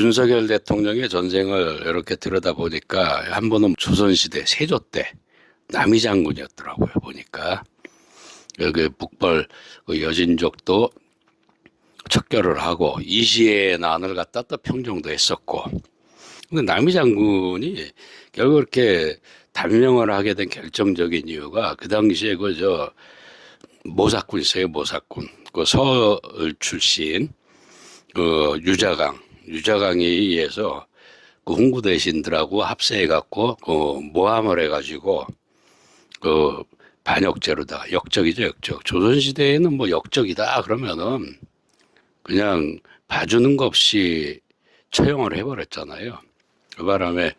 윤석열 대통령의 전생을 이렇게 들여다보니까 한 번은 조선시대 세조 때 남이 장군이었더라고요. 보니까 여기 북벌 그 여진족도 척결을 하고 이시의 난을 갖다 또 평정도 했었고, 근데 남이 장군이 결국 이렇게 단명을 하게 된 결정적인 이유가 그 당시에 그저 모사꾼 있어요. 모사꾼 그 서울 출신 그 유자강에 의해서 그 훈구 대신들하고 합세해 갖고 그 모함을 해가지고 그 반역죄로다가 역적이죠. 역적. 조선시대에는 뭐 역적이다 그러면은 그냥 봐주는 거 없이 처형을 해버렸잖아요. 그 바람에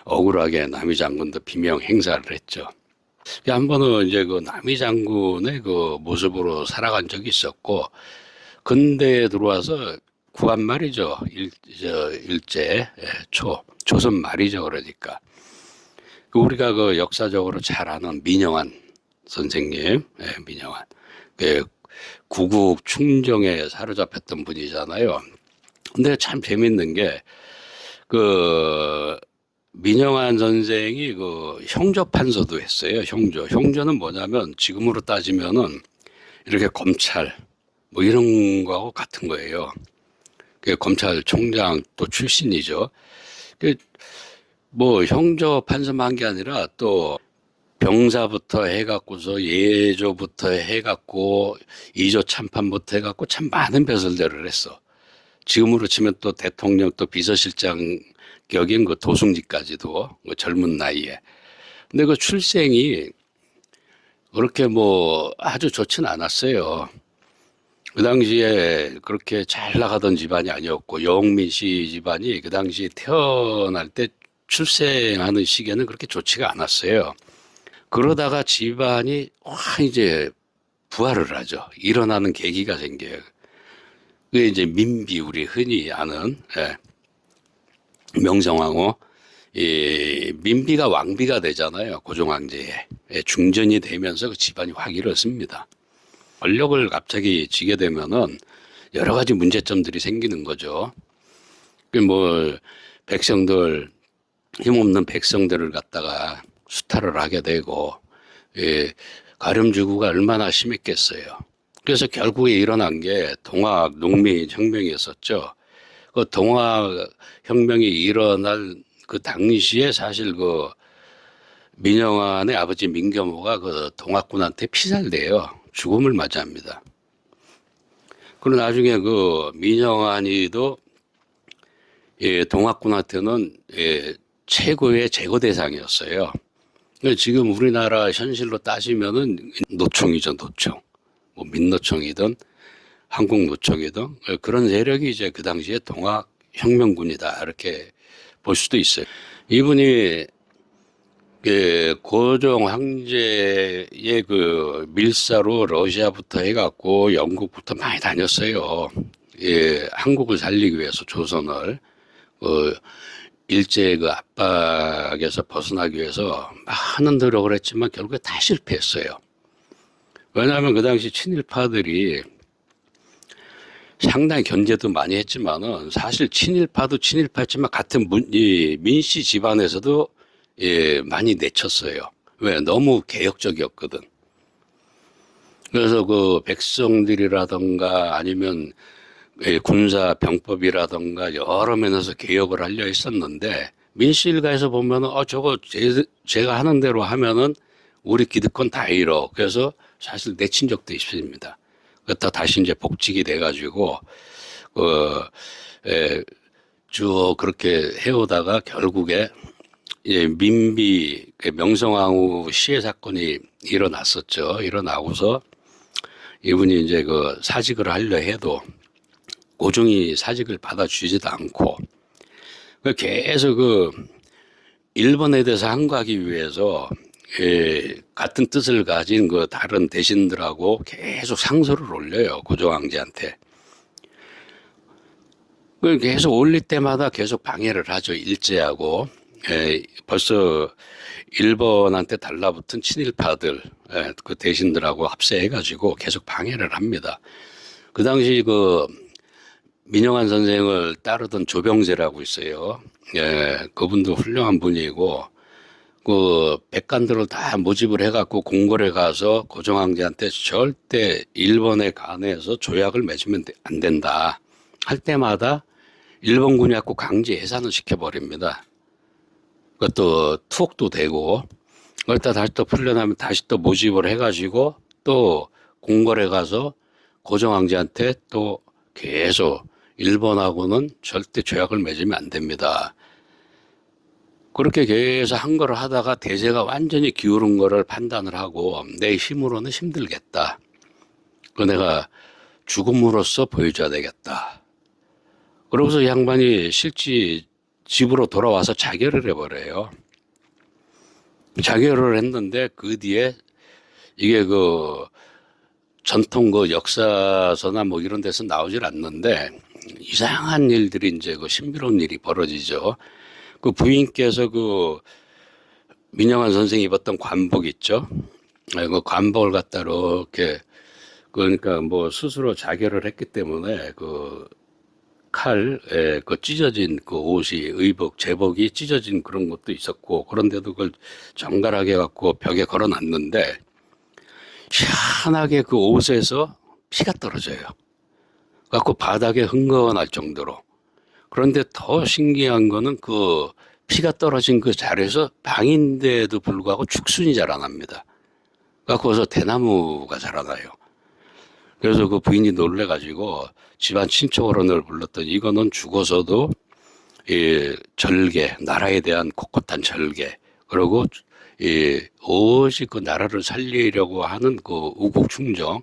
억울하게 남이 장군도 비명 행사를 했죠. 한 번은 이제 그 남이 장군의 그 모습으로 살아간 적이 있었고, 근대에 들어와서 구한 말이죠. 일제 조선 말이죠. 그러니까 우리가 그 역사적으로 잘 아는 민영환 선생님, 민영환 그 구국 충정에 사로잡혔던 분이잖아요. 근데 참 재밌는 게 그 민영환 선생이 그 형조 판서도 했어요. 형조는 뭐냐면 지금으로 따지면은 이렇게 검찰 뭐 이런 거하고 같은 거예요. 그 검찰총장 또 출신이죠. 그 뭐 형조 판서만 한 게 아니라 또 병사부터 해갖고서 예조부터 해갖고 이조 참판부터 해갖고 참 많은 배설들을 했어. 지금으로 치면 또 대통령 또 비서실장 격인 그 도승지까지도 그 젊은 나이에. 근데 그 출생이 그렇게 뭐 아주 좋지는 않았어요. 그 당시에 그렇게 잘 나가던 집안이 아니었고, 여홍민 씨 집안이 그 당시 태어날 때 출생하는 시기에는 그렇게 좋지가 않았어요. 그러다가 집안이 확 이제 부활을 하죠. 일어나는 계기가 생겨요. 그게 이제 민비, 우리 흔히 아는 명성황후. 이 민비가 왕비가 되잖아요. 고종황제에 중전이 되면서 그 집안이 확 일어섭니다. 권력을 갑자기 쥐게 되면은 여러 가지 문제점들이 생기는 거죠. 그 뭐 백성들, 힘없는 백성들을 갖다가 수탈을 하게 되고, 가렴주구가 얼마나 심했겠어요. 그래서 결국에 일어난 게 동학 농민혁명이었었죠. 그 동학혁명이 일어날 그 당시에 사실 그 민영환의 아버지 민겸호가 그 동학군한테 피살돼요. 죽음을 맞이합니다. 그리고 나중에 그 민영환이도 동학군한테는 최고의 제거 대상이었어요. 지금 우리나라 현실로 따지면은 노총이죠, 노총. 뭐 민노총이든 한국노총이든 그런 세력이 이제 그 당시에 동학혁명군이다 이렇게 볼 수도 있어요. 이분이 고종 황제의 그 밀사로 러시아부터 해갖고 영국부터 많이 다녔어요. 한국을 살리기 위해서 조선을 일제의 그 압박에서 벗어나기 위해서 많은 노력을 했지만 결국에 다 실패했어요. 왜냐하면 그 당시 친일파들이 상당히 견제도 많이 했지만은 사실 친일파도 친일파였지만 같은 민씨 집안에서도 많이 내쳤어요. 왜? 너무 개혁적이었거든. 그래서 그 백성들이라던가 아니면 군사 병법이라던가 여러 면에서 개혁을 하려 했었는데, 민씨 일가에서 보면은 저거 제가 하는 대로 하면은 우리 기득권 다 잃어. 그래서 사실 내친 적도 있습니다. 그렇다 다시 이제 복직이 돼가지고 쭉 그렇게 해오다가 결국에 민비 명성황후 시해 사건이 일어났었죠. 일어나고서 이분이 이제 그 사직을 하려 해도 고종이 사직을 받아주지도 않고, 계속 그 일본에 대해서 항거하기 위해서 같은 뜻을 가진 그 다른 대신들하고 계속 상소를 올려요. 고종 황제한테. 계속 올릴 때마다 계속 방해를 하죠. 일제하고. 벌써 일본한테 달라붙은 친일파들, 그 대신들하고 합세해가지고 계속 방해를 합니다. 그 당시 그 민영환 선생을 따르던 조병재라고 있어요. 예, 그분도 훌륭한 분이고, 그 백관들을 다 모집을 해갖고 궁궐에 가서 고종황제한테 절대 일본에 관해서 조약을 맺으면 안 된다 할 때마다 일본군이 갖고 강제 해산을 시켜버립니다. 그것도 투옥도 되고, 그러다 다시 또 풀려나면 다시 또 모집을 해가지고 또 궁궐에 가서 고종황제한테 또 계속 일본하고는 절대 조약을 맺으면 안 됩니다. 그렇게 계속 한 거를 하다가 대제가 완전히 기울은 거를 판단을 하고 내 힘으로는 힘들겠다. 그 내가 죽음으로써 보여줘야 되겠다. 그러고서 이 양반이 실제 집으로 돌아와서 자결을 해버려요. 자결을 했는데 그 뒤에 이게 그 전통 그 역사서나 뭐 이런 데서 나오질 않는데 이상한 일들이 이제 그 신비로운 일이 벌어지죠. 그 부인께서 그 민영환 선생이 입었던 관복 있죠. 그 관복을 갖다 이렇게 그러니까 뭐 스스로 자결을 했기 때문에 그 칼에 그 찢어진 그 옷이 의복 제복이 찢어진 그런 것도 있었고 그런데도 그걸 정갈하게 갖고 벽에 걸어놨는데 희한하게 그 옷에서 피가 떨어져요. 갖고 바닥에 흥거가 날 정도로. 그런데 더 신기한 거는 그 피가 떨어진 그 자리에서 방인데도 불구하고 죽순이 자라납니다. 갖고서 대나무가 자라나요. 그래서 그 부인이 놀래가지고 집안 친척 어른을 불렀더니 이거는 죽어서도 이 절개, 나라에 대한 꼿꼿한 절개, 그리고 이 오직 그 나라를 살리려고 하는 그 우국 충정,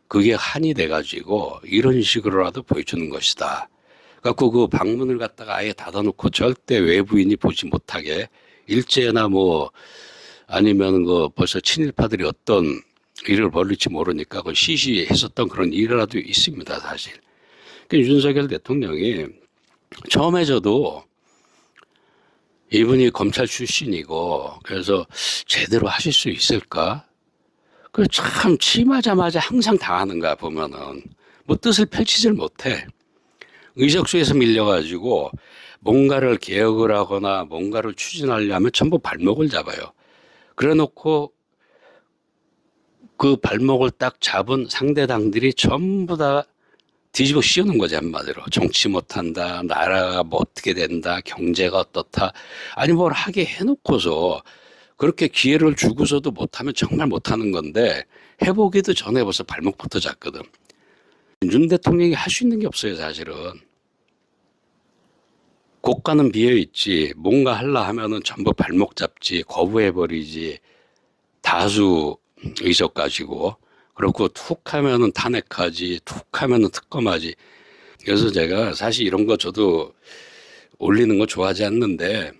그게 한이 돼가지고 이런 식으로라도 보여주는 것이다. 갖고 그 방문을 갖다가 아예 닫아놓고 절대 외부인이 보지 못하게 일제나 뭐 아니면 그 벌써 친일파들이 어떤 일을 벌릴지 모르니까 그 시시했었던 그런 일이라도 있습니다, 사실. 그러니까 윤석열 대통령이 처음에 저도 이분이 검찰 출신이고 그래서 제대로 하실 수 있을까? 그 참 취임하자마자 항상 당하는가 보면은 뭐 뜻을 펼치질 못해. 의석수에서 밀려가지고 뭔가를 개혁을 하거나 뭔가를 추진하려면 전부 발목을 잡아요. 그래 놓고 그 발목을 딱 잡은 상대 당들이 전부 다 뒤집어 씌우는 거지, 한마디로. 정치 못한다, 나라가 뭐 어떻게 된다, 경제가 어떻다. 아니 뭘 하게 해놓고서 그렇게 기회를 주고서도 못하면 정말 못하는 건데 해보기도 전에 벌써 발목부터 잡거든. 윤 대통령이 할 수 있는 게 없어요, 사실은. 국가는 비어있지, 뭔가 하려 하면은 전부 발목 잡지, 거부해버리지, 다수 의석 가지고. 그렇고 툭 하면은 탄핵하지, 툭 하면은 특검하지. 그래서 제가 사실 이런 거 저도 올리는 거 좋아하지 않는데,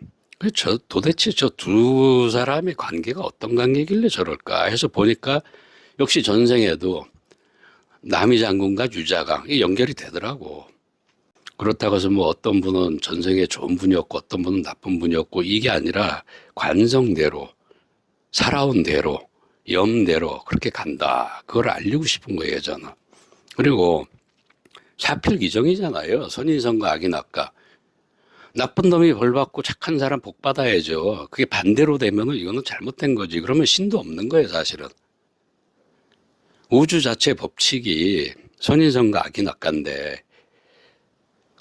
도대체 저 두 사람의 관계가 어떤 관계길래 저럴까 해서 보니까 역시 전생에도 남이 장군과 유자강 이 연결이 되더라고. 그렇다고 해서 뭐 어떤 분은 전생에 좋은 분이었고 어떤 분은 나쁜 분이었고 이게 아니라 관성대로 살아온 대로 염대로 그렇게 간다. 그걸 알리고 싶은 거예요, 저는. 그리고 사필기정이잖아요. 선인성과 악인악과. 나쁜 놈이 벌 받고 착한 사람 복 받아야죠. 그게 반대로 되면은 이거는 잘못된 거지. 그러면 신도 없는 거예요, 사실은. 우주 자체 법칙이 선인성과 악인악과인데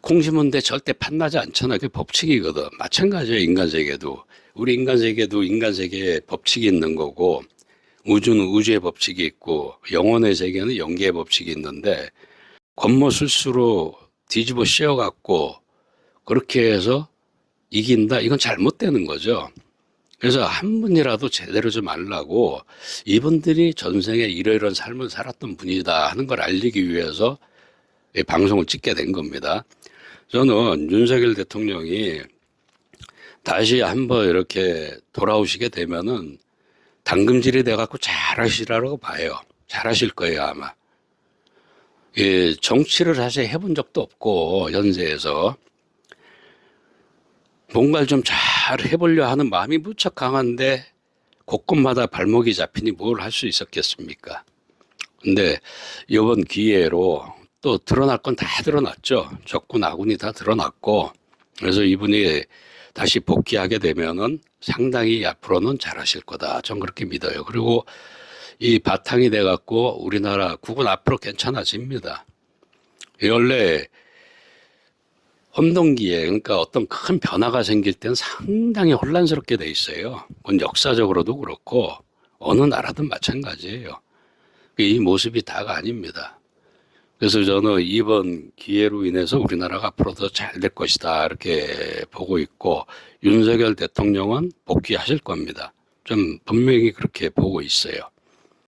공시문대 절대 판나지 않잖아. 그게 법칙이거든. 마찬가지예요, 인간세계도. 우리 인간세계도 인간세계에 법칙이 있는 거고 우주는 우주의 법칙이 있고 영혼의 세계는 영계의 법칙이 있는데 권모술수로 뒤집어 씌워갖고 그렇게 해서 이긴다? 이건 잘못되는 거죠. 그래서 한 분이라도 제대로 좀 알라고 이분들이 전생에 이러이러한 삶을 살았던 분이다 하는 걸 알리기 위해서 이 방송을 찍게 된 겁니다. 저는 윤석열 대통령이 다시 한번 이렇게 돌아오시게 되면은 당금질이 돼갖고 잘하시라고 봐요. 잘하실 거예요, 아마. 예, 정치를 사실 해본 적도 없고, 현세에서. 뭔가를 좀 잘 해보려 하는 마음이 무척 강한데, 곳곳마다 발목이 잡히니 뭘 할 수 있었겠습니까? 근데 이번 기회로 또 드러날 건 다 드러났죠. 적군 아군이 다 드러났고, 그래서 이분이 다시 복귀하게 되면은 상당히 앞으로는 잘하실 거다. 전 그렇게 믿어요. 그리고 이 바탕이 돼갖고 우리나라 국은 앞으로 괜찮아집니다. 원래 혼동기에, 그러니까 어떤 큰 변화가 생길 때는 상당히 혼란스럽게 돼 있어요. 그건 역사적으로도 그렇고 어느 나라든 마찬가지예요. 이 모습이 다가 아닙니다. 그래서 저는 이번 기회로 인해서 우리나라가 앞으로 더 잘 될 것이다 이렇게 보고 있고, 윤석열 대통령은 복귀하실 겁니다. 좀 분명히 그렇게 보고 있어요.